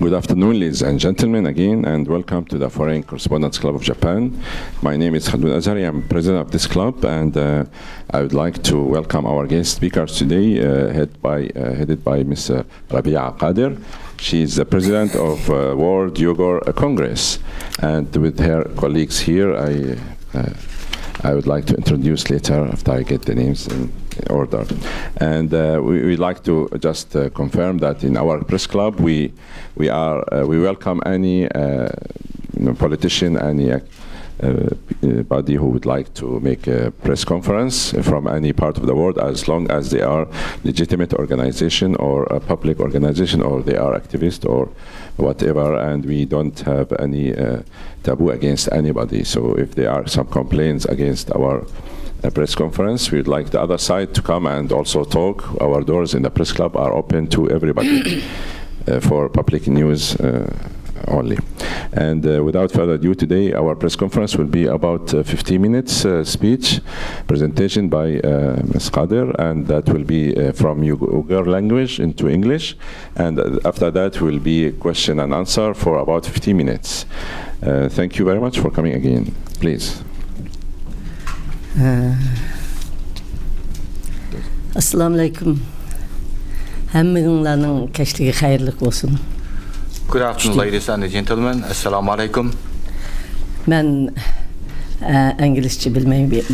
Good afternoon, ladies and gentlemen, again, and welcome to the Foreign Correspondents Club of Japan. My name is Khaldun Azhari. I'm president of this club, and I would like to welcome our guest speakers today, headed by Ms. Rebiya Kadeer. She is the president of World Uyghur Congress, and with her colleagues here, I would like to introduce later after I get the names in order. And we'd like to just confirm that in our press club, we welcome any politician, any body who would like to make a press conference from any part of the world, as long as they are legitimate organization or a public organization, or they are activists or whatever, and we don't have any taboo against anybody. So if there are some complaints against our press conference, we'd like the other side to come and also talk. Our doors in the press club are open to everybody for public news only. And without further ado, today our press conference will be about 15 minutes speech presentation by Ms. Kadeer, and that will be from Uyghur language into English, and after that will be question and answer for about 15 minutes. Thank you very much for coming again. Please. Assalamu alaikum. Hammanglarning kashligi xayrli bo'lsin. Good afternoon, ladies and gentlemen. Assalamu alaikum. Men İngilizce bilmeyi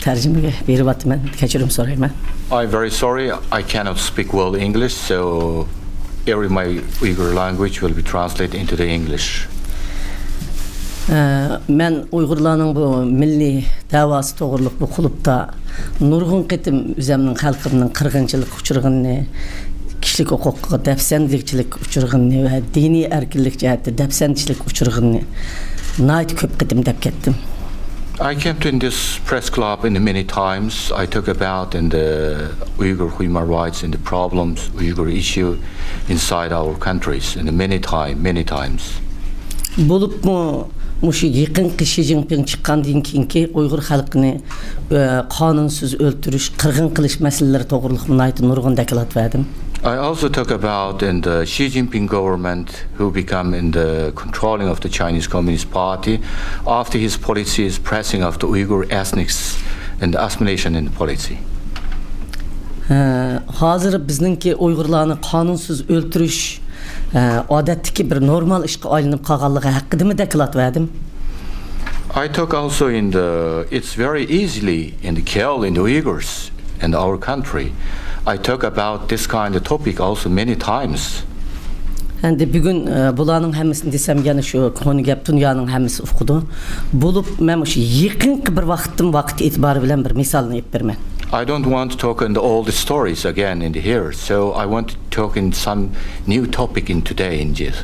tercümeye veriyotyman. Kechirim so'rayman. I'm very sorry, I cannot speak well English, so every my Uyghur language will be translated into the English. Men Uyg'urlarning bu milliy davası to'g'riliq bu klubda nurg'un qitim o'zimning xalqimning qirg'inchilik uchirganini, kişilik huquqiga dafsandlikchilik uchirganini va diniy erkinlik jihatda dafsandchilik uchirganini nayt ko'p qitim deb ketdim. I came to this press club in many times. I talk about in the Uyghur human rights and the problems, Uyghur issue inside our countries in many times. Bulup mu Muşu yaqinqi Xi Jinping chiqqandan keyingi Uyg'ur xalqini qonunsuz o'ltirish, qirg'in qilish masalalari to'g'riliq nurg'un deklarat berdim. I also talk about in the Xi Jinping government who become in the controlling of the Chinese Communist Party after his policy is pressing of the Uyghur ethnics and assimilation in the policy. Hazır bizningki Uyg'urlarni qonunsuz o'ltirish odatdagi bir normal ishga aylanib qolganligi haqida deklarat berdim. I talk also in the it's very easily in the kill in the Uyghurs in our country. I talk about this kind of topic also many times. Endi bugun bularning hammasini desam yana shu konu gap dunyoning hammasi uqdi. Bo'lib men shu yaqinqi bir vaqt e'tibori bilan bir misolni aytib beraman. I don't want to talk in all the stories again in the here, so I want to talk in some new topic in today in this.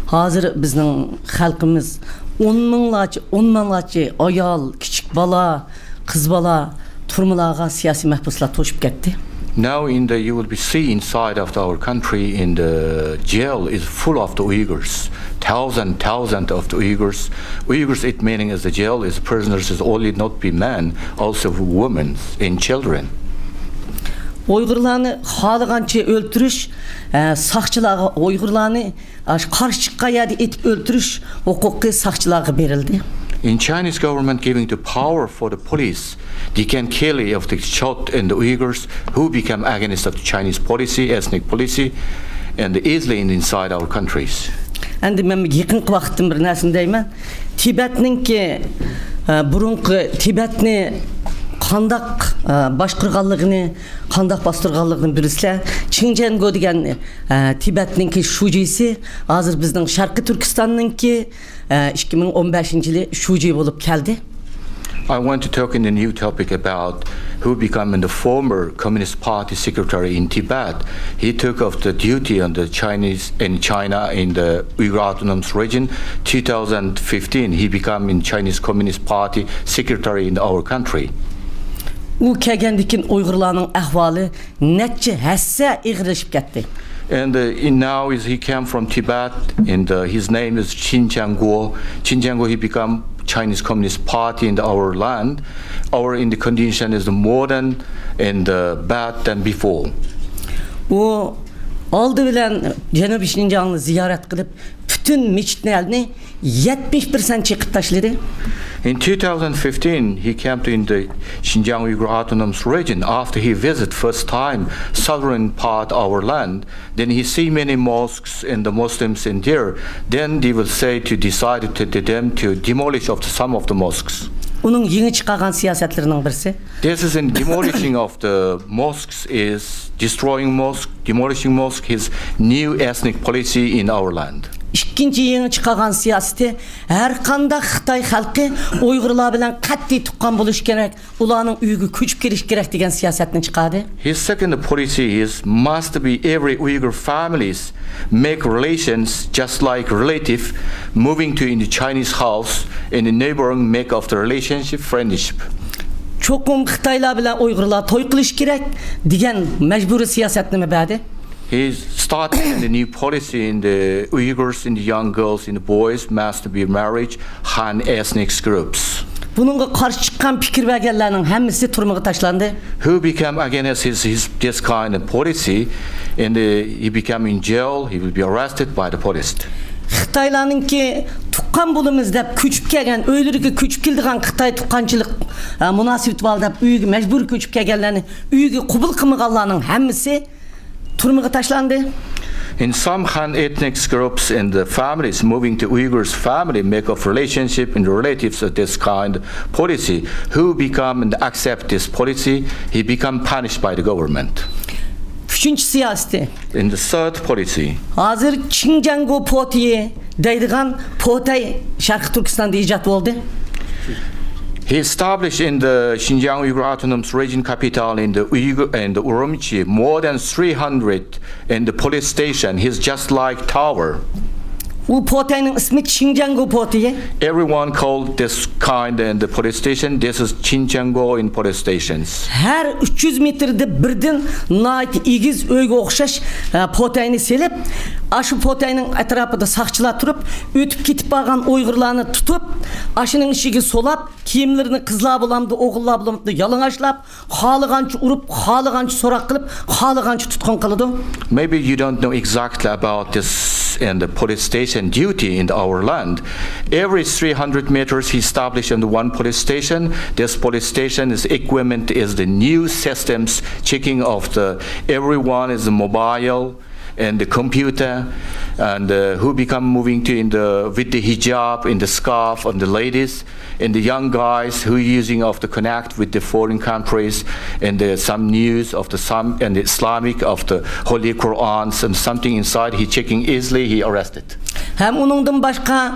Hazır bizning xalqimiz 10 minglarcha ayol, kichik bola, qiz bola turmalarga siyosiy mahbuslar to'shib ketdi. Now you will be see inside of our country in the jail is full of the Uyghurs. Thousands of the Uyghurs. Uyghurs, it meaning as the jail is prisoners is only not be men, also women and children. Uyg'urlarni xalagancha o'ltirish, saqchilarga Uyg'urlarni qarshi chiqqan yerda etib o'ltirish huquqi saqchilarga berildi. In Chinese government giving the power for the police, they can kill if they shot in the Uyghurs who become against the Chinese policy, ethnic policy, and easily inside our countries. Endi men yaqin vaqtdan bir narsani deyman. Tibetninki burunqi Tibetni qandaq boshqarganligini, qandaq bastırganligini bilisizlar. Xinjiang degan Tibetninki shujisi hozir bizning Sharqiy Turkistonninki 2015-yili shuji bo'lib keldi. I want to talk in the new topic about who became the former Communist Party secretary in Tibet. He took off the duty on the Chinese in China in the Uyghur Autonomous Region. 2015, he became in Chinese Communist Party secretary in our country. U kelgandikin Uyg'urlarning ahvoli necha hassa ig'irlashib ketdi. And now he came from Tibet, and his name is Xinjiang. Xinjiang, he become Chinese Communist Party in our land. Our in the condition is more than and bad than before. aldı bilen Janubi Şinjan'ı ziyaret kılıp bütün meçitlerini 70% çekip taşladı. In 2015, he came to in the Xinjiang Uyghur Autonomous Region. After he visited first time southern part of our land, then he see many mosques and the Muslims in there. Then they will say to decide to them to demolish of some of the mosques. Onun yeni çıkan siyasetlerinin birisi. This is in demolishing of the mosques is destroying mosque, demolishing mosque, his new ethnic policy in our land. İkinci yeni çıkan siyaseti her kanda Xitay halkı Uygurlar bilen katli tukkan buluş gerek, ulanın Uygur küçüp giriş gerek degen siyasetini çıkardı. His second policy is must be every Uyghur families make relations just like relative moving to in the Chinese house in the neighboring make of the relationship friendship. Çokum Xitaylar bilen Uygurlar toy kılış gerek degen mecburi siyasetini mi badi? He's starting the new policy in the Uyghurs, in the young girls, in the boys must be marriage Han ethnic groups. Bununla karşı çıkan fikir belgelerinin hepsi turmağa taşlandı. Who became against this kind of policy, and he became in jail. He will be arrested by the police. Xitaylarning ki tukkan bulumuz dep küçüp kelgen, öylürüki küçüp kildigan Xitay tukkançılık münasibet var dep uygu mecbur küçüp kelgenlerini uygu kubul kımıgallarının hepsi turmağa taşlandı. In some Han ethnic groups and the families moving to Uyghurs family make of relationship and relatives of this kind policy. Who become and accept this policy, he become punished by the government. Üçüncü siyaseti. In the third policy, Hazır Xinjiang potiye deydigan potay Şarkı Türkistan'da icat oldu. he established in the Xinjiang Uyghur Autonomous Region capital in the Uyghur and the Urumqi more than 300 in the police station. He's just like tower. Bu potayın ismi Xinjiang potiye. Everyone called this kind in the police station. This is Xinjiang in police stations. Her 300 metrede birden nait igiz öyge okşaş potayını selip aşı potayının etrafında sakçılar turup ötüp ketip bağan Uygurlarını tutup aşının işigi solap kiyimlerini kızlar bulamdı oğullar bulamdı yalıngaçlap halıgançı urup halıgançı sorak kılıp halıgançı tutkun kılıdı. Maybe you don't know exactly about this and the police station duty in our land. Every 300 meters he established in the one police station. This police station is equipment is the new systems checking of the everyone is the mobile and the computer and who become moving to in the with the hijab in the scarf and the ladies and the young guys who using of the connect with the foreign countries and some news of the some and the Islamic of the Holy Qur'ans and something inside he checking easily he arrested. Hem onundan başka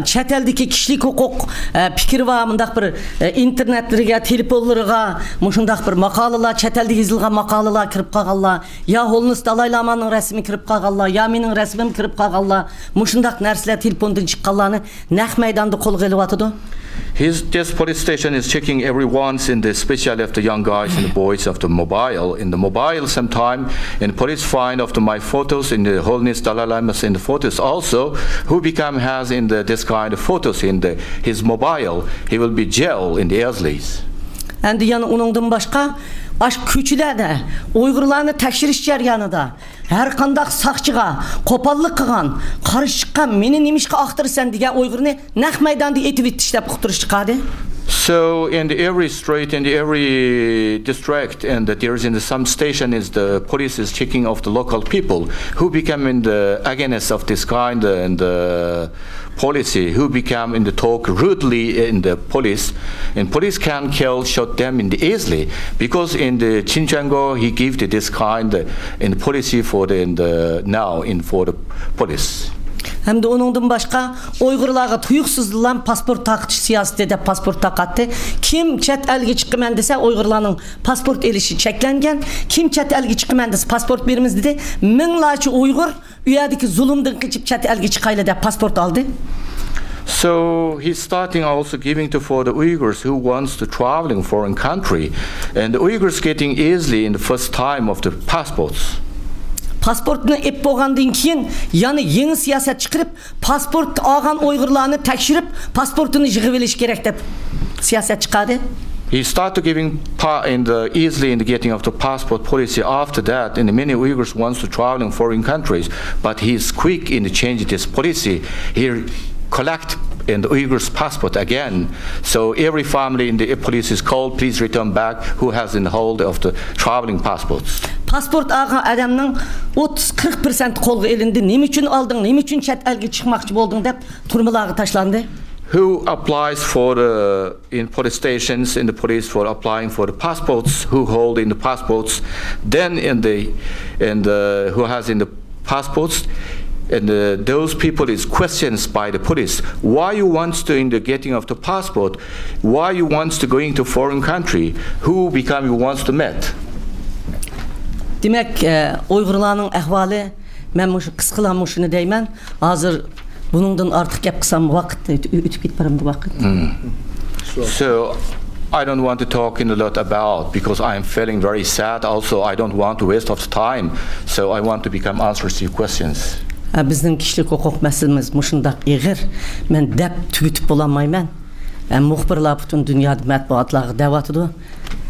çet eldeki kişilik hukuk fikir var mındaq bir internetlerге, telefonlarga muşundaq bir maqalalar, çet elde yazılgan maqalalar kirip qalganlar, ya Holnus Dalaylamanın resmi kirip qalganlar, ya mening resmim kirip qalganlar, muşundaq narsalar telefondan chiqqanlarni naq maydonda qo'lga olyapti. This police station is checking everyone's in the especially of the young guys and the boys of the mobile. In the mobile sometime and police find of the my photos in the Holiness Dalai Lama's in the photos also who become has in the this kind of photos in the his mobile he will be jail in the Asleys. Endi yana onundan başka baş küçülerde Uygurlarını tekşiriş jaryanida her qandaq saqçıga qopallık qilgan qarış chiqqan meni nimishqa aqtirsan degan Uygurni naq maydonda etib ishlab uqtirish chiqadi. So in the every street in the every district and there is in the some station is the police is checking of the local people who become in the against of this kind and the policy who become in the talk rudely in the police and police can kill shot them in the easily because in the Xinjiang he give the this kind in the policy for the in the now in for the police. Hem de onundan başka Uygurlarga tuyuksuzluğun pasport takıcı siyaseti de pasport takattı. Kim çet elge çıkımen dese Uygurlarning pasport elişi çeklengen. Kim çet elge çıkımen dese pasport birimiz dedi. Minglarca Uygur üyedeki zulümden kaçıp çet elge çıkayla da pasport aldı. So he's starting also giving to for the Uyghurs who wants to traveling foreign country and the Uyghurs getting easily in the first time of the passports. Pasportunu ep bolgandan keyin yani yeni siyaset çıkarıp pasport algan Uygurlarını tekşirip pasportunu yig'ib olish kerak deb siyaset chiqadi. He started giving easily in the getting of the passport policy after that, and many Uyghurs wants to travel in foreign countries, but he's quick in changing this policy. He collect in the Uyghurs passport again. So every family in the police is called, please return back, who has in hold of the traveling passports. Pasport alған адамның 30-40% қолға елінді. Нем үшін алдың, нем үшін шет әлге шықмақшы болдың деп тұрмылағы ташланды. Who applies for the in police stations in the police for applying for the passports? Who hold in the passports? Then who has in the passports? And those people is questions by the police. Why you wants to in the getting of the passport? Why you wants to going to foreign country? Who become you wants to met? Demek Uygurlarning ahvoli men mush qisqalanmışını deyman. Hazır buningdan ortiq gap qilsam vaqt o'tib ketib vaqt. So I don't want to talk in a lot about because I'm feeling very sad. Also, I don't want to waste of time. So I want to become answers to your questions. Bizning kishilik huquq masalamiz mushundaq ig'ir. Men deb tugitib bo'lamayman. Muxbirlar butun dunyoda matbuotlarga da'vatidi.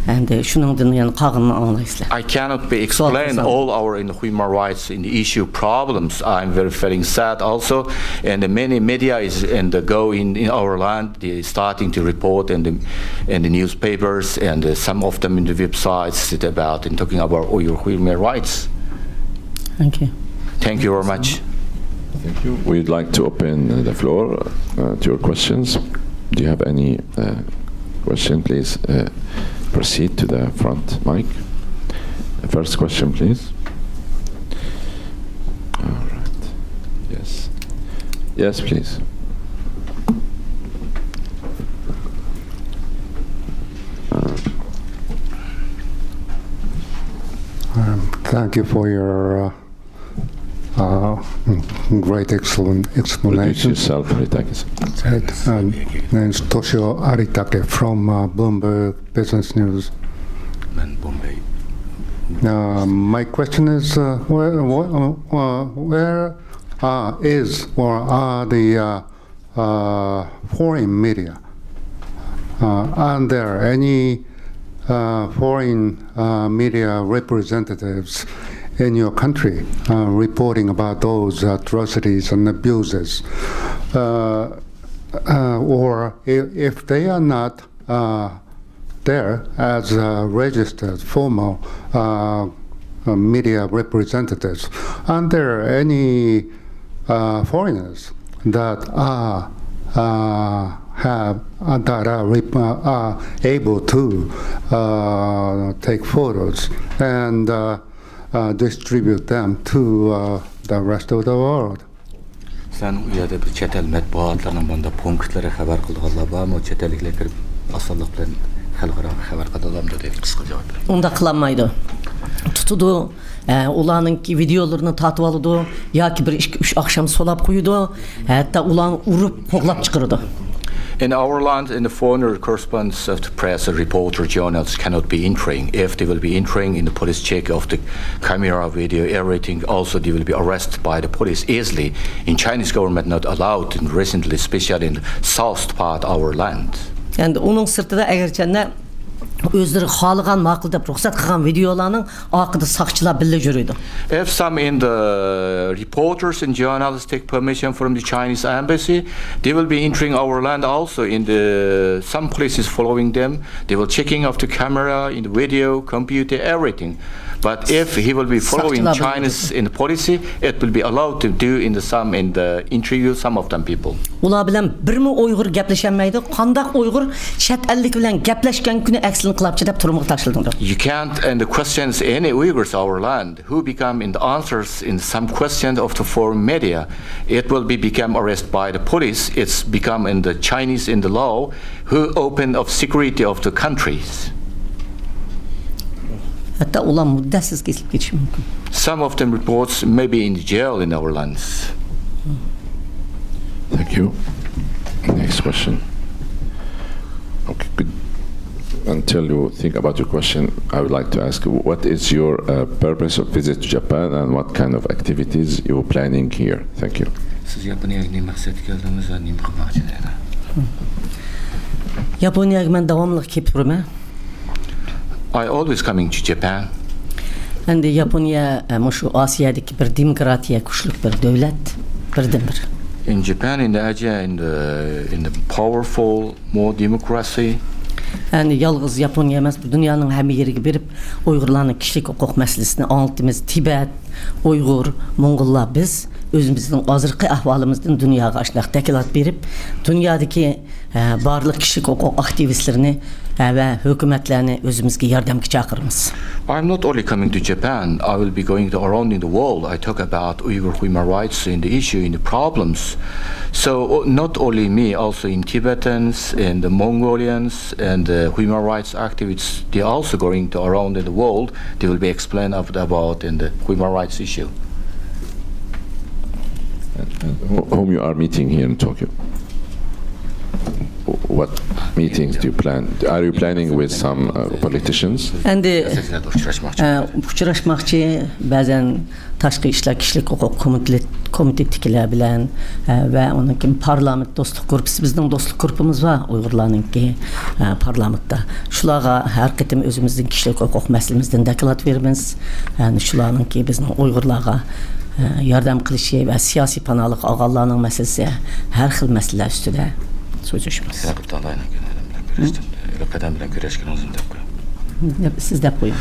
And shuningdan yana qog'inni anglaysizlar. I cannot be explain all our in human rights in the issue problems. I'm very feeling sad also, and many media is go in our land. They starting to report in the newspapers and some of them in the websites about and talking about Uyghur human rights. Thank you. Thank you very much. Thank you. We'd like to open the floor to your questions. Do you have any question? Please proceed to the front mic. The first question, please. All right. Yes. Yes, please. Thank you for your great explanation. Yourself, Aritake. Name's Toshio Aritake from Bloomberg Business News. My question is, where is or are the foreign media? Are there any foreign media representatives in your country reporting about those atrocities and abuses? Or if they are not there as registered formal media representatives, are there any foreigners that are able to take photos and distribute them to the rest of the world? Sen uyada bir chet el matbuotlarning bunda punktlari xabar qilganlar va chet elliklar kirib asalliq bilan xalqaro xabar qiladilar deb qisqa javob berdi. Onda qilmaydi. Tutudu, ularninki videolarini tatib oladi yoki bir 2-3 oqshom solab qo'yadi, hatto ularni urib qo'g'lab chiqaradi. In our land, in the foreigner correspondents of the press, a reporter, journalists cannot be entering. If they will be entering in the police check of the camera, video, everything, also they will be arrested by the police easily. In Chinese government, not allowed, and recently, especially in the south part of our land. And onun sırtında eğerçenler özleri xalığan maqıl deb ruxsat qilgan videolarning oqida saqchilar birga yuradi. If some in the reporters and journalists take permission from the Chinese embassy, they will be entering our land also in the some places following them. They will checking of the camera, in the video, computer, everything. But if he will be following Chinese in the policy, it will be allowed to do in the interview some of them people. Ular bilan birmi Uyg'ur gaplashmaydi. Qandaq Uyg'ur chet ellik bilan gaplashgan kuni aksini qilibchi deb turmuq tashildi. You can't and the questions any Uyghurs our land who become in the answers in some questions of the foreign media, it will be become arrested by the police. It's become in the Chinese in the law who open of security of the countries. Hatta ular muddasiz kesilib ketishi mumkin. Some of them reports may be in jail in our lands. Thank you. Next question. Okay, good. Until you think about your question, I would like to ask you, what is your purpose of visit to Japan and what kind of activities you're planning here? Thank you. Siz Yaponiyaga nima maqsadga keldingiz va nima qilmoqchisizlar? Yaponiyaga men davamlı kelip turman. I always coming to Japan. Endi Yaponiya şu Asiyadagi bir demokratiya kuchlik bir davlat birdan bir. In Japan, in the Asia, in the powerful, more democracy. Endi yalğız Yaponiya emas, bu dünyanın hamma yeriga berip Uyg'urlarning kishilik huquq masalasini anlatimiz. Tibet, Uyghur, Mongollar biz özümüzün hozirgi ahvolimizdan dunyoga ashunaq taklif berib, dunyodagi barliq kishilik huquq aktivistlarini va hukumatlarni o'zimizga yordamga chaqiramiz. I'm not only coming to Japan, I will be going around in the world. I talk about Uyghur human rights in the issue, in the problems. So not only me, also in Tibetans and the Mongolians and the human rights activists, they are also going to around in the world. They will be explained about in the human rights issue. Whom you are meeting here in Tokyo? What meetings do you plan? Are you planning with some politicians? Endi uchrashmoqchi ba'zan tashqi ishlar kishilik huquq komitetikilar bilan va undan keyin parlament do'stlik guruhi, bizning do'stlik guruhimiz va Uyg'urlarninki parlamentda. Shularga har qatim o'zimizning kishilik huquq masalamizdan doklad beramiz. Ya'ni shularninki bizning Uyg'urlarga yordam qilishi va siyosiy panohlik olganlarning masalasi har xil masalalar ustida so'zlashamiz. Siz deb qo'ying.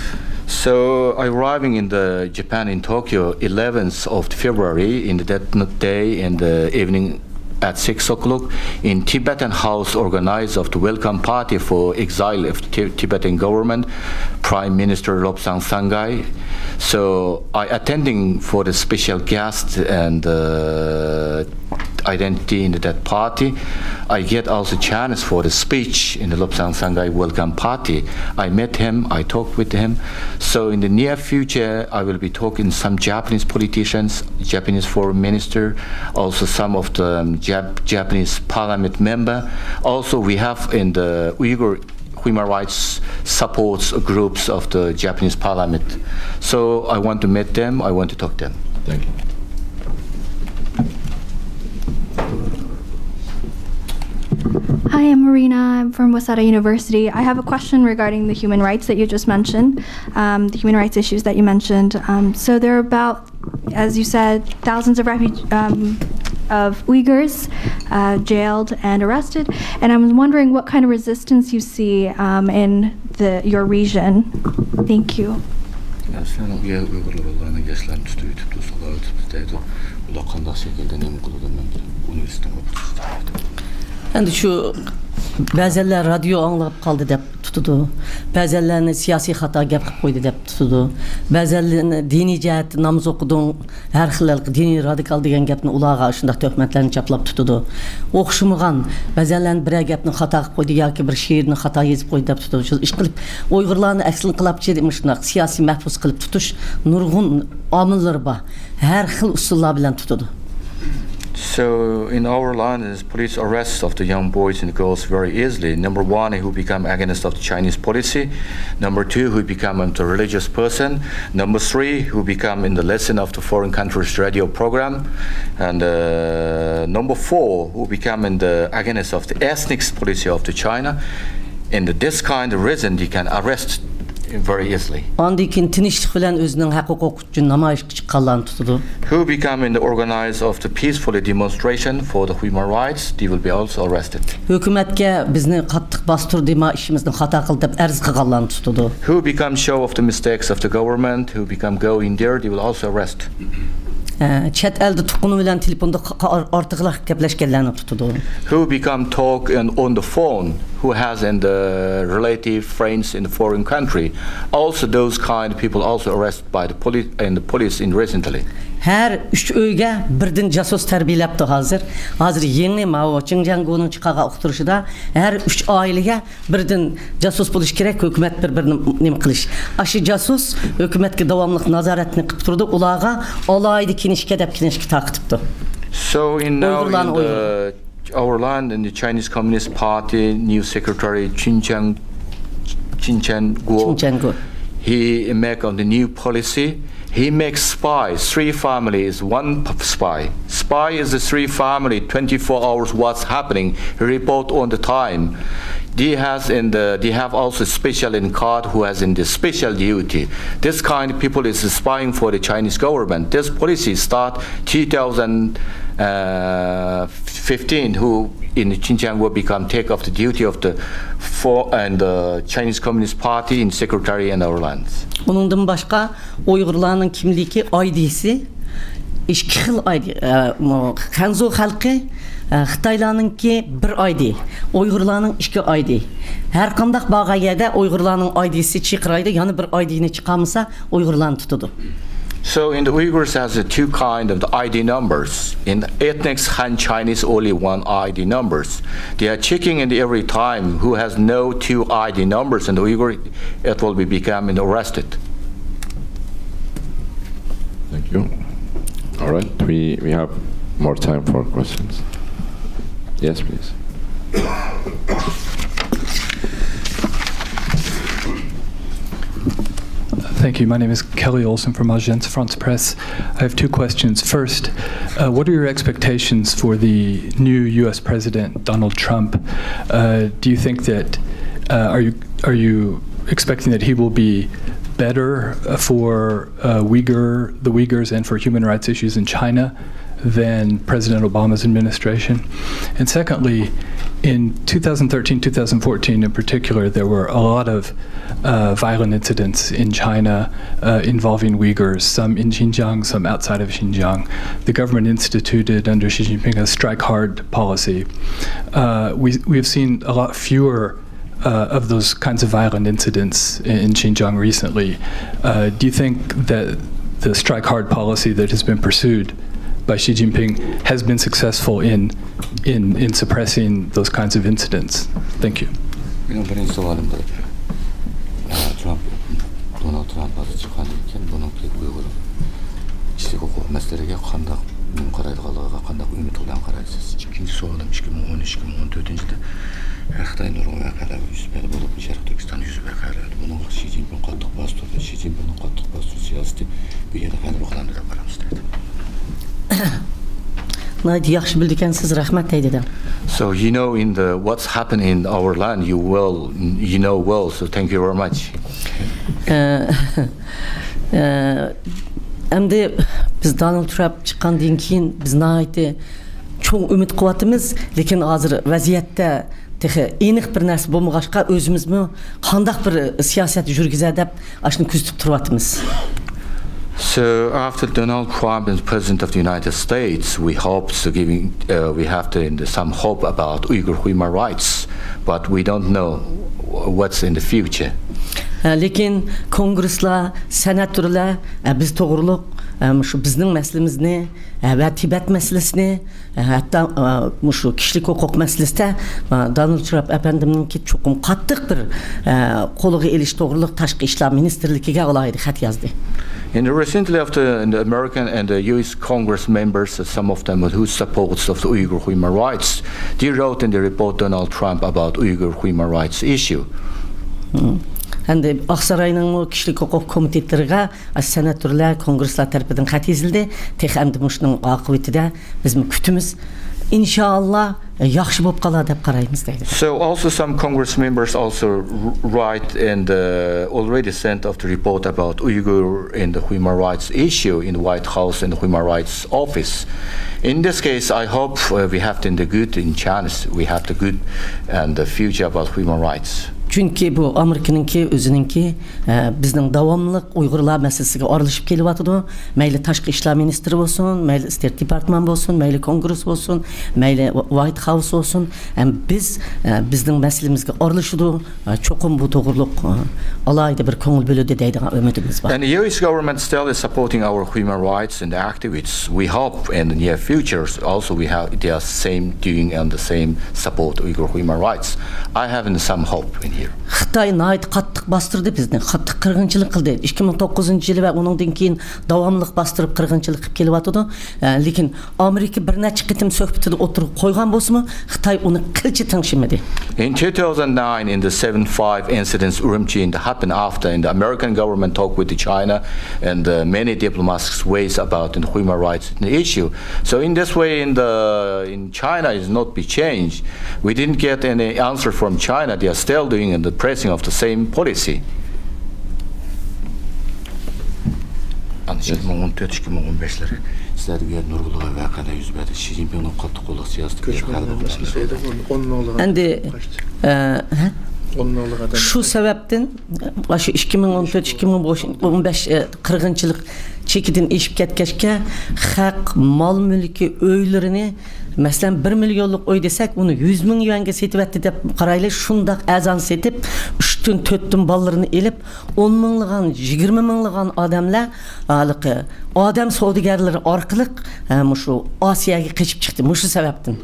So arriving in the Japan in Tokyo 11th of February in that day in the evening at 6 o'clock in Tibetan house organized of the welcome party for exile of Tibetan government, Prime Minister Lobsang Sangay. So I attending for the special guest and identity in that party. I get also chance for the speech in the Lobsang Sangay welcome party. I met him, I talked with him. So in the near future, I will be talking some Japanese politicians, Japanese foreign minister, also some of the Japanese parliament member. Also we have in the Uyghur human rights supports groups of the Japanese parliament. So I want to meet them, I want to talk to them. Thank you. Hi, I'm Marina. I'm from Waseda University. I have a question regarding the human rights that you just mentioned, the human rights issues that you mentioned. So there are about, as you said, thousands of Uyghurs jailed and arrested, and I was wondering what kind of resistance you see in your region. Thank you. Endi şu ba'zanlar radio anglab qoldi deb tutadi. Ba'zanlarni siyosiy xato gap qilib qo'ydi deb tutadi. Ba'zanlarni diniy jihat namoz o'qiding, har xil diniy radikal degan gapni ularga shunday tuhmatlarni chaplab tutadi. O'xshamagan ba'zanlarni bir gapni xato qilib qo'ydi yoki bir she'rni xato yozib qo'ydi deb tutadi. Shu ish qilib Uyg'urlarni aslin qilabchi deb shunday siyosiy mahbus qilib tutish nurg'un omillar bor. Har xil usullar bilan tutadi. So in our land, police arrests of the young boys and girls very easily. Number one, who become against of the Chinese policy. Number two, who become a religious person. Number three, who become in the lesson of the foreign countries radio program. And number four, who become in the against of the ethnic policy of the China. And this kind of reason, they can arrest very easily. Andikin tinchlik bilan o'zining huquq uchun namoyish chiqqanlarni tutadi. Who become in the organize of the peaceful demonstration for the human rights, they will be also arrested. Hukumatga bizni qattiq bostirdi, ishimizni xato qildi deb arz qilganlarni tutadi. Who become show of the mistakes of the government, who become go in there, they will also arrest. Chet elda tuqquni bilan telefonda ortiqlar gaplashganlarni tutadi. Who become talk and on the phone, who has in the relative friends in the foreign country. Also those kind of people also arrested by the police in recently. Her üç öyge birden casus terbiyelaptı hazır. Hazır yeni mao Çinjango'nun çıkağa okturuşuda her üç aileye birden casus buluş gerek, hükümet birbirini kılış. Aşı casus hükümetki devamlılık nazaretini kıptırdı. Ulağa olaydı kinişke dep kinişke takıptı. So in now in our land in the Chinese Communist Party new secretary Xinjiang he make on the new policy. He makes spies, 3 families, 1 spy. Spy is the 3 family, 24 hours what's happening. He report on the time. they have also special in card who has in the special duty. This kind of people is spying for the Chinese government. This policy start 2015, who in Xinjiang will become take off the duty of the Chinese Communist Party in Secretary and our lands. Onundan başka Uygurlarının kimliği ID'si iki xil ID. Hanzo halkı Xitaylarınki bir ID, Uygurlarning iki ID. Her qandaq bağayada Uygurlarning ID'si çıqıraydı, yani bir ID'ni çıqamasa Uygurlarni tutudu. So in the Uyghurs has two kind of the ID numbers. In ethnic Han Chinese, only one ID numbers. They are checking in every time who has no two ID numbers in the Uyghur, it will be becoming arrested. Thank you. All right, we have more time for questions. Yes, please. Thank you. My name is Kelly Olson from Agence France Presse. I have two questions. First, what are your expectations for the new U.S. President, Donald Trump? Do you think that, are you expecting that he will be better for the Uyghurs and for human rights issues in China than President Obama's administration? And secondly, in 2013-2014 in particular, there were a lot of violent incidents in China involving Uyghurs, some in Xinjiang, some outside of Xinjiang. The government instituted under Xi Jinping a strike hard policy. We have seen a lot fewer of those kinds of violent incidents in Xinjiang recently. Do you think that the strike hard policy that has been pursued by Xi Jinping has been successful in suppressing those kinds of incidents? Thank you. So you know in the what's happened in our land, you know well. So thank you very much. Endi biz Donald Trump chiqqandan keyin biz nihoyatda cho'ng umid qilyapmiz, lekin hozir vaziyatda texi aniq bir narsa bo'lmag'achqa o'zimizmi qandaq bir siyosat yurgizadi deb ashuni kuzatib turyapmiz. So after Donald Trump is president of the United States, we hope we have some hope about Uyghur human rights, but we don't know what's in the future. Lekin kongresslar, senatorlar biz to'g'riliq shu bizning masalamizni va Tibet masalasini, hatto shu kishilik huquq masalasida Donald Trump efendimninki cho'qim qattiq bir qo'liga elish to'g'riliq tashqi ishlar ministrligiga alohida xat yozdi. And recently, after the American and the U.S. Congress members, some of them who supports of the Uyghur human rights, they wrote in the report Donald Trump about Uyghur human rights issue. Endi Aqsarayning kishilik huquq komitetlariga senatorlar, kongresslar tarafidan xat yozildi. Tex endi shuning oqibatida biz kutimiz inshaalloh yaxshi bo'lib qoladi deb qaraymiz deydi. So also some Congress members also write and already sent of the report about Uyghur and the human rights issue in the White House and the Human Rights Office. In this case, I hope we have the good in chance. We have the good and the future about human rights. Çünkü bu Amerika'nınki özününki bizden davamlılık Uygurlar meselesiga aralashib kelyapti. Mayli tashqi ishlar ministri bo'lsin, mayli State Department bo'lsin, mayli Kongress bo'lsin, mayli White House bo'lsin, biz bizning masalamizga aralashadi. Cho'qim bu to'g'riliq alohida bir ko'ngil bo'ladi deydigan umidimiz bor. And the US government still is supporting our human rights and activists. We hope in the near future also they are same doing and the same support Uyghur human rights. I have some hope in here. here. Xitoy nayt qattiq bastırdı bizni, qattiq qirg'inchilik qildi. 2009-yili va uningdan keyin davomliq bastırib qirg'inchilik qilib kelyapti. Lekin Amerika bir necha qitim suhbatida o'tirib qo'ygan bo'lsa-mu, Xitoy uni qilchi tingshimadi. In 2009, in the 7/5 incidents Urumqi happened after, and the American government talked with China and many diplomats ways about the human rights issue. So in this way, in China is not be changed. We didn't get any answer from China. They are still doing the pressing of the same policy. 2014-2015'leri sizler bir nurguluğa vakada yüzbedi. Xi Jinping'in katı kolak siyaseti Endi şu sebepten şu 2014-2015 qirg'inchilik chekidan eshib ketgachga haq, mol mulki, uylarini masalan 1 millionlik uy desak, uni 100 ming yuanga setyapti deb qaraylik, shundaq azon setib 3 4 bolalarni elib 10 minglagan, 20 minglagan odamlar haliqi odam savdogarlari orqali shu Osiyoga qochib chiqdi. Shu sababdan.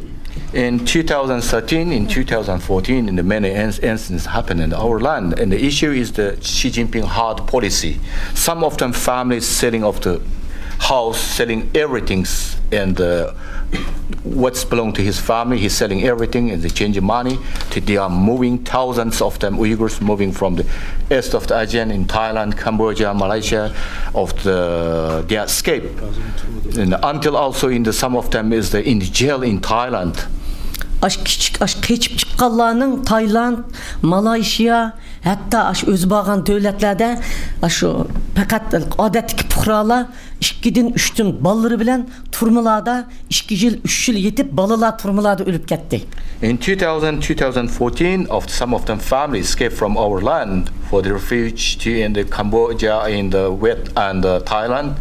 In 2013, in 2014, in the many incidents happened in our land, and the issue is the Xi Jinping hard policy. Some of them families selling off the house, selling everything, and what's belong to his family, he's selling everything and they change money. They are moving, thousands of them Uyghurs moving from the east of the ASEAN in Thailand, Cambodia, Malaysia, they escape. And until also some of them is in the jail in Thailand. Keçip chiqqanlarning Tayland, Malayziya, hatta o'z bo'lgan davlatlarda shu faqat odatdagi fuqarolar 2dan 3dan bolalari bilan turmalarda 2 yil, 3 yil yetib bolalar turmalarda o'lib ketdi. In 2014, some of them families escaped from our land for the refuge in the Cambodia, in the Vietnam and Thailand.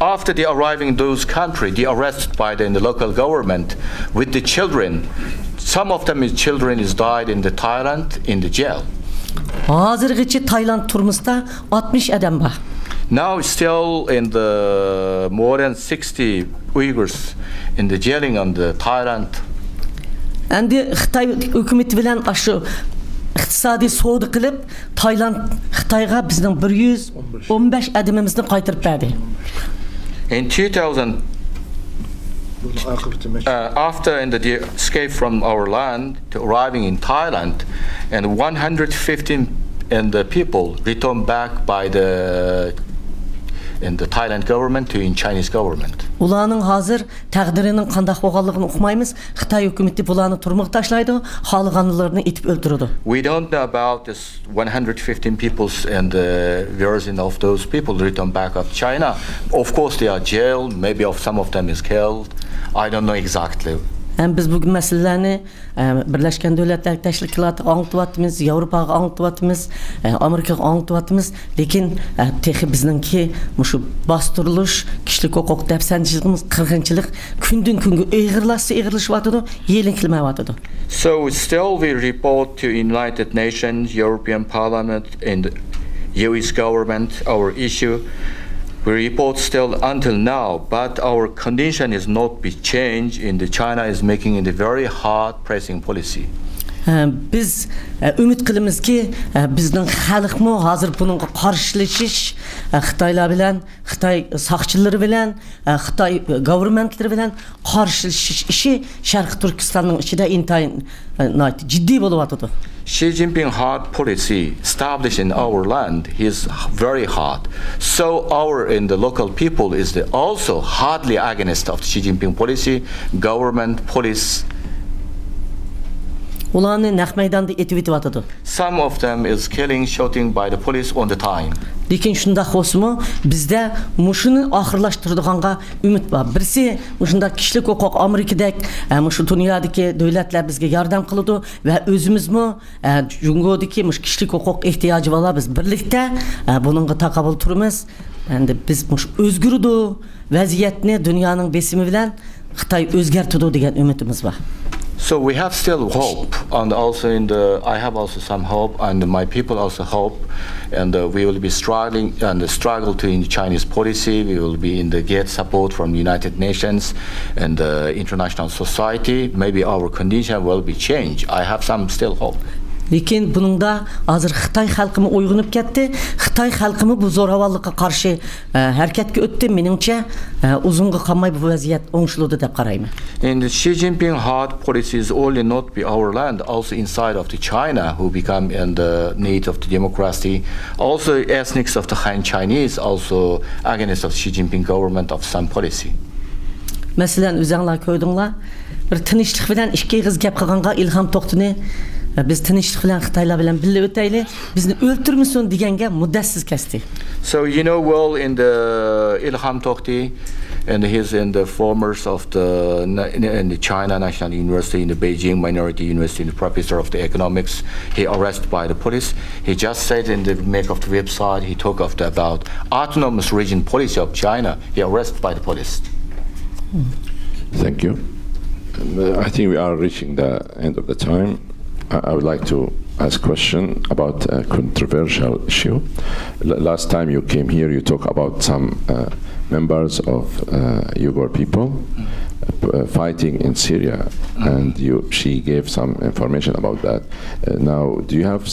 After they arriving in those countries, they arrested by the local government with the children. Some of them children is died in the Thailand in the jail. Hozirgacha Tayland turmusida 60 adam bor. Now still in the more than 60 Uyghurs in the jailing on the Thailand. Endi Xitoy hukumati bilan shu iqtisodiy savdo qilib Tayland Xitoyga bizning 115 adamimizni qaytarib berdi. In 2000 after the escape from our land to arriving in Thailand, and 115 and the people returned back by the Thailand government to in Chinese government. Ularning hozir taqdirining qanday bo'lganligini uqmaymiz. Xitoy hukumatı bularni turmuq tashlaydi, xalqanlarni etib o'ldiradi. We don't know about this 115 peoples and the version of those people returned back of China. Of course they are jailed, maybe some of them is killed. I don't know exactly. Biz bugün meselelerni Birleşken Devletler Teşkilatı anlatıvatımız, Avrupa'ya anlatıvatımız, Amerika'ya anlatıvatımız. Lekin tehi bizninki şu bastırılış, kişilik hukuk defsendiciligimiz, kırgınçılık günden günge ağırlaşıvatıdı, yelinkilemevatıdı. So still we report to United Nations, European Parliament and US government our issue. We report still until now, but our condition is not be changed in the China is making in the very hard pressing policy. Biz ümit qilamiz ki bizning xalqmi hozir buningga qarshilashish Xitoylar bilan, Xitoy saqchilari bilan, Xitoy governmentlari bilan qarshilashish ishi Sharq Turkistonning ichida intayin jiddiy bo'lyapti. Xi Jinping hard policy established in our land is very hard. So our in the local people is also hardly against of Xi Jinping policy, government, police. Ularni naq maydonda etib o'tyapti. Some of them is killing, shooting by the police on the time. Lekin shunda bo'lsa-mu, bizda mushuni oxirlashtiradiganға umid bor. Birisi mushunda kishilik huquq Amerikadek, shu dunyodagi davlatlar bizga yordam qiladi va o'zimizmi Jungodagi mush kishilik huquq ehtiyoji bor. Biz birlikda buningga taqobil turamiz. Endi biz mush o'zgirdi, vaziyatni dunyoning besimi bilan Xitoy o'zgartirdi degan umidimiz bor. So we have still hope, and also I have also some hope, and my people also hope, and we will be struggling and struggle to in Chinese policy. We will be get support from the United Nations and the international society. Maybe our condition will be changed. I have some still hope. Lekin bunun da hazır Xitay halkımı uygunup ketdi. Xitay halkımı bu zoravallıkka karşı hareketke ötdi. Menimçe uzunga kalmay bu vaziyet oңşuludu dep karayman. And the Xi Jinping hard policies only not be our land, also inside of the China, who become in the need of the democracy. Also, ethnics of the Han Chinese also against of Xi Jinping government of some policy. Mesela özüңler köydüңler, bir tinchlik bilen ikki kız gap kılganga İlham To'xtini biz tinchlik bilen Xitaylar bilen bille öteyli, bizni öldürmüsün degenge muddatsiz kesdi. So you know well in the Ilham Tohti, and he's in the formers of in the China National University, in the Beijing Minority University, the professor of the economics. He arrested by the police. He just said in the make of the website, he talked of about autonomous region policy of China. He arrested by the police. Thank you. I think we are reaching the end of the time. I would like to ask a question about a controversial issue. Last time you came here, you talked about some members of Uyghur people fighting in Syria, and she gave some information about that. Now, do you have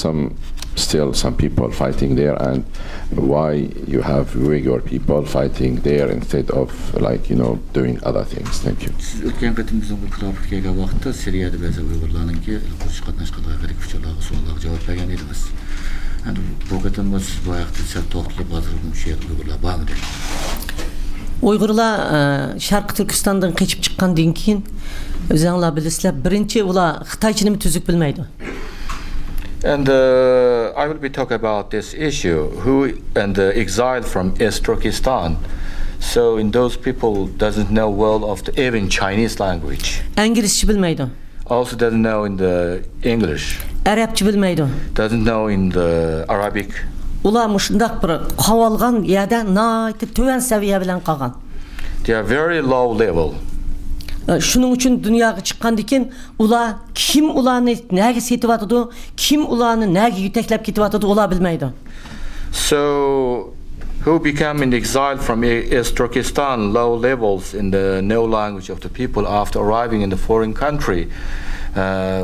still some people fighting there, and why you have Uyghur people fighting there instead of doing other things? Thank you. Өткен қатым біздің бұл Африкаға уақытта Сирияда бәзі ұйғырларның ке құрыш қатнашқаға қадек күшалағы суалға жауап берген едіңіз. Бұл қатым біз бұл аяқты сәл тоқтылып ғазырылым шейді ұйғырлар бағы деді. Uyg'urlar Sharq Turkistondan keçip chiqqandan keyin o'zinglar bilasizlar, birinchi ular Xitoychini tuzuk bilmaydi. And I will be talking about this issue, who and the exile from East Turkestan. So in those people doesn't know well of the even Chinese language. İngilizce bilmaydi. Also doesn't know in the English. Arapça bilmaydi. Doesn't know in the Arabic. Ular muşundaq bir qavalgan yerdə naytib töven səviyyə bilan qalğan. They are very low level. Şunun üçün dünyaga chiqqandan keyin ular kim ularni nəyə setib atıdı, kim ularni nəyə yetəklab ketib atıdı, ular bilmaydi. So who become in exile from East Turkestan, low levels in the no language of the people after arriving in the foreign country,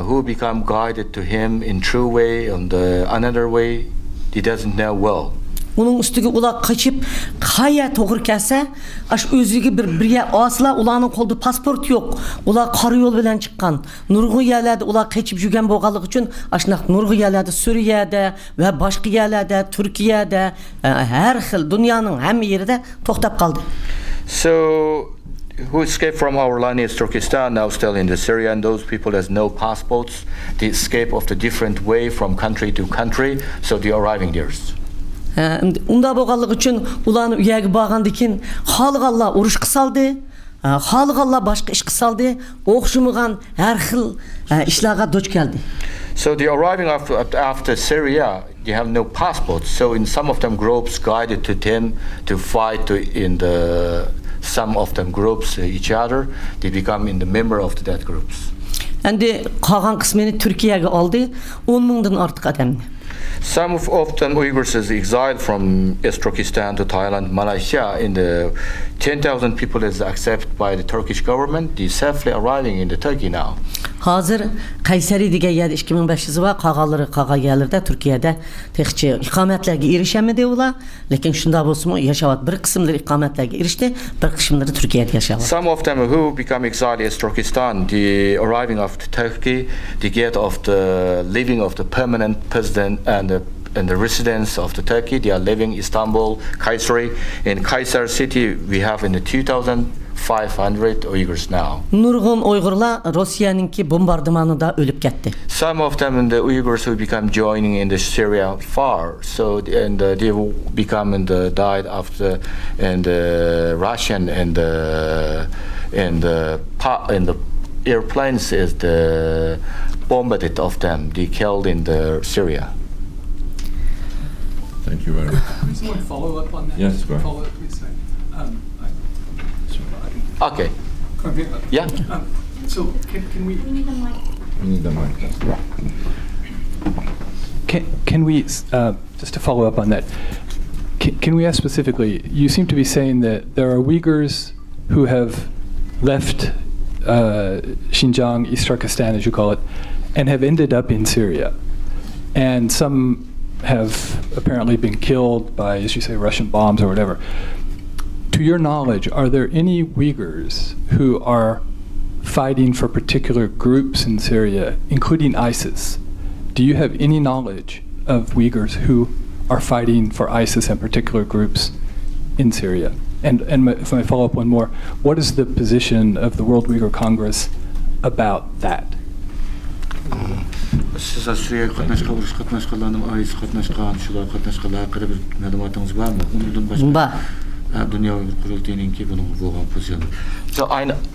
who become guided to him in true way, on the another way, he doesn't know well. Onun üstüge ular kaçıp kaya toğır kelse, aş özüge bir asla ulanın kolda pasport yok. Ular karı yol bilen çıkan. Nurgu yerlerde ular kaçıp jügen boğalık için aşnak nurgu yerlerde Suriye'de ve başka yerlerde Türkiye'de her xil dünyanın hem yerinde toxtab kaldı. So who escaped from our land is Turkestan, now still in the Syria, and those people has no passports. They escape of the different way from country to country, so they are arriving there. Unda boğalık için ulanı üyegi bağandı ki halık Allah uruş kısaldı, halık Allah başka iş kısaldı, oğuşumuğan her xil işlağa doç geldi. So they are arriving after Syria, they have no passports, so in some of them groups guided to them to fight in the some of them groups each other, they become in the member of that groups. Endi kalan kısmını Türkiye'ye aldı, 10.000'dan artık adamdı. Some of them Uyghurs is exiled from East Turkestan to Thailand, Malaysia. In the 10,000 people is accepted by the Turkish government. They safely arriving in the Turkey now. Hazır Kayseri dige yerdə 2500 var, qağaları qağa gəlirdə Türkiyədə texçi iqamətlərə erişəmədi ular. Lakin şunda bolsunmu yaşavat bir qismləri iqamətlərə erişdi, bir qismləri Türkiyədə yaşavat. Some of them who become exiled in Turkestan, the arriving of the Turkey, they get of the living of the permanent president and the residents of the Turkey. They are living Istanbul, Kayseri. In Kayseri city, we have in the 2,500 Uyghurs now. Nurgun Uygurlar Rusiyanınki bombardımanında ölüp getdi. Some of them in the Uyghurs who become joining in the Syria far, so and they will become died after and the Russian and the airplanes is the bombarded of them. They killed in the Syria. Thank you very much. Can someone follow up on that? Yes, go ahead. Follow up, please. Okay. Yeah. So can we? We need the mic. Can we just to follow up on that? Can we ask specifically? You seem to be saying that there are Uyghurs who have left Xinjiang, East Turkestan, as you call it, and have ended up in Syria. and some have apparently been killed by, as you say, Russian bombs or whatever. To your knowledge, are there any Uyghurs who are fighting for particular groups in Syria, including ISIS? Do you have any knowledge of Uyghurs who are fighting for ISIS and particular groups in Syria? And if I follow up one more, what is the position of the World Uyghur Congress about that? Siz Suriye katnaşkanlarının ait katnaşkan, şular katnaşkanlar hakkında bir malumatınız var mı? Ondan başka Ba. Dünya Uyghur Kurultayı'nın ki bunun boğan pozisyonu. So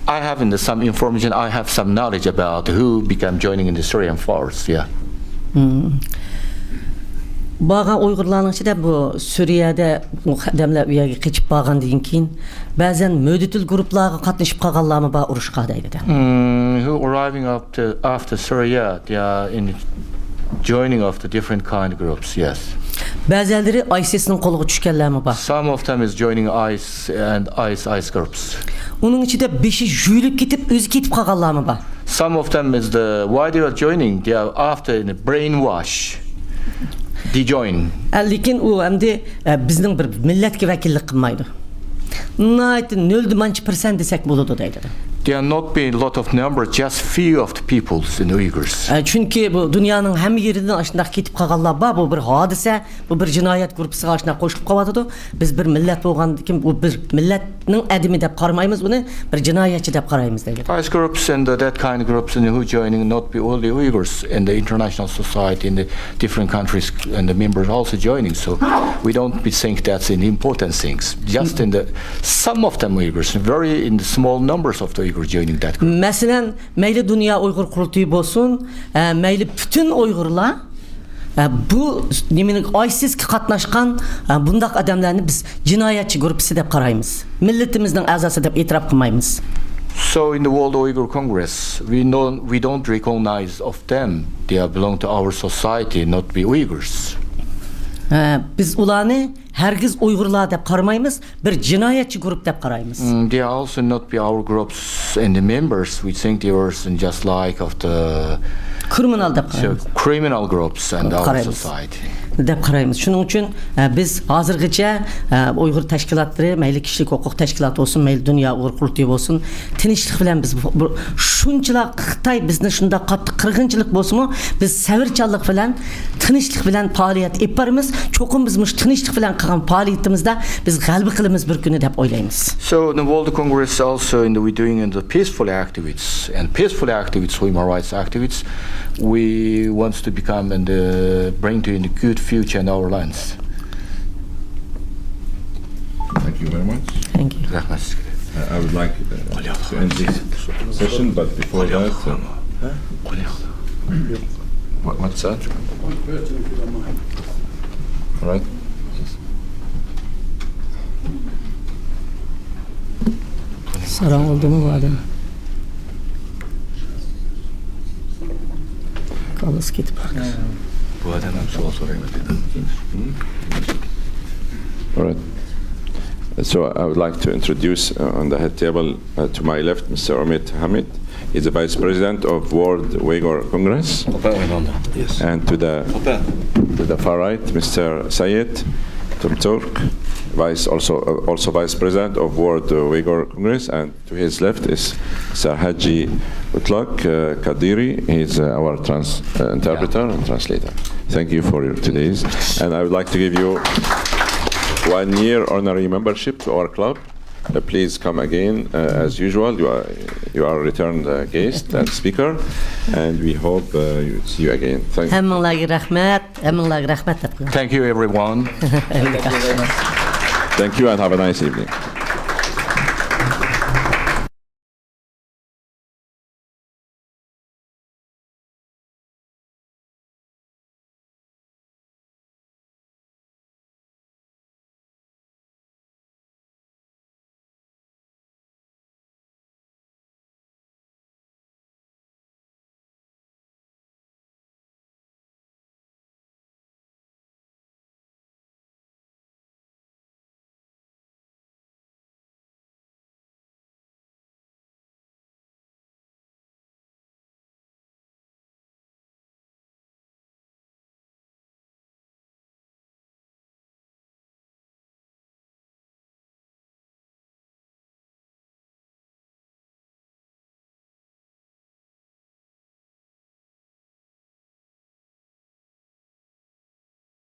I have some information. I have some knowledge about who became joining in the Syrian force. Yeah. Bağan Uygurlarning ichida bu Suriyada odamlar u yerga qochib borgandan keyin ba'zan mo'ditul guruhlarga qatnashib qolganlarmi bor urushqa deydi. Who arriving after Syria, they are in joining of the different kind of groups. Yes. Ba'zilari ISISning qo'liga tushganlarmi bor. Some of them is joining ISIS and IS groups. Uning ichida 5i yuyilib ketib, o'zi ketib qolganlarmi bor. Some of them is why they are joining. They are after in the brainwash. They join. Lekin u endi bizning bir millatga vakillik qilmaydi. Nayt 0.1% desak bo'ladi deydi. There are not been a lot of numbers, just few of the peoples in Uyghurs. Chunki bu dunyoning hamma yeridan shunday ketib qolganlar bor. Bu bir hodisa, bu bir jinoyat guruhiga shunday qo'shilib qo'yadi. Biz bir millat bo'lgandan keyin bu bir millatning adimi deb qaramaymiz, buni bir jinoyatchi deb qaraymiz deydi. Vice groups and that kind of groups and who joining not be only Uyghurs and the international society in the different countries and the members also joining. So we don't be think that's an important things. Just in the some of them Uyghurs, very in the small numbers of the Uyghurs joining that group. Masalan, mayli Dünya Uyghur Kurultayı bo'lsin, mayli bütün Uyg'urlar bu nimaning ISISga qatnashgan bundaq odamlarni biz jinoyatchi guruhi deb qaraymiz. Millatimizning a'zosi deb e'tirof qilmaymiz. So in the World Uyghur Congress, we don't recognize of them. They belong to our society, not be Uyghurs. Biz ularni hergiz Uyg'urlar deb qaramaymiz, bir jinoyatchi guruh deb qaraymiz. They are also not be our groups and the members. We think they are just like of the Criminal deb qaraymiz. Criminal groups and our society. deb qaraymiz. Shuning uchun biz hozirgacha Uyg'ur tashkilotlari, mayli kishilik huquq tashkiloti bo'lsin, mayli Dunyo Uyg'ur Qurultiyi bo'lsin, tinchlik bilan biz shunchalar Xitoy bizni shunda qattiq qirg'inchilik bo'lsa-mu, biz savrchanlik bilan, tinchlik bilan faoliyat olib boramiz. Cho'qim biz mush tinchlik bilan qilgan faoliyatimizda biz g'alaba qilamiz bir kuni deb o'ylaymiz. So the World Congress also we doing in the peaceful activities and peaceful activities, human rights activities, we want to become and bring to in the good future in our lands. Thank you very much. Thank you. Rahmat. I would like to end this session, but before that, what's that? All right. Saran oldu mu bu adam? Kalıs gidip bak. Bu adamdan soru sorayım dedim. All right. So I would like to introduce on the head table to my left, Mr. Omid Hamid. He's the Vice President of World Uyghur Congress. Yes. And to the far right, Mr. Sayed Turk, also Vice President of World Uyghur Congress. And to his left is Sir Haji Rebiya Kadeer. He's our interpreter and translator. Thank you for your today's. And I would like to give you 1 year honorary membership to our club. Please come again as usual. You are a returned guest and speaker, and we hope you see you again. Thank you. Thank you, everyone. Thank you, and have a nice evening.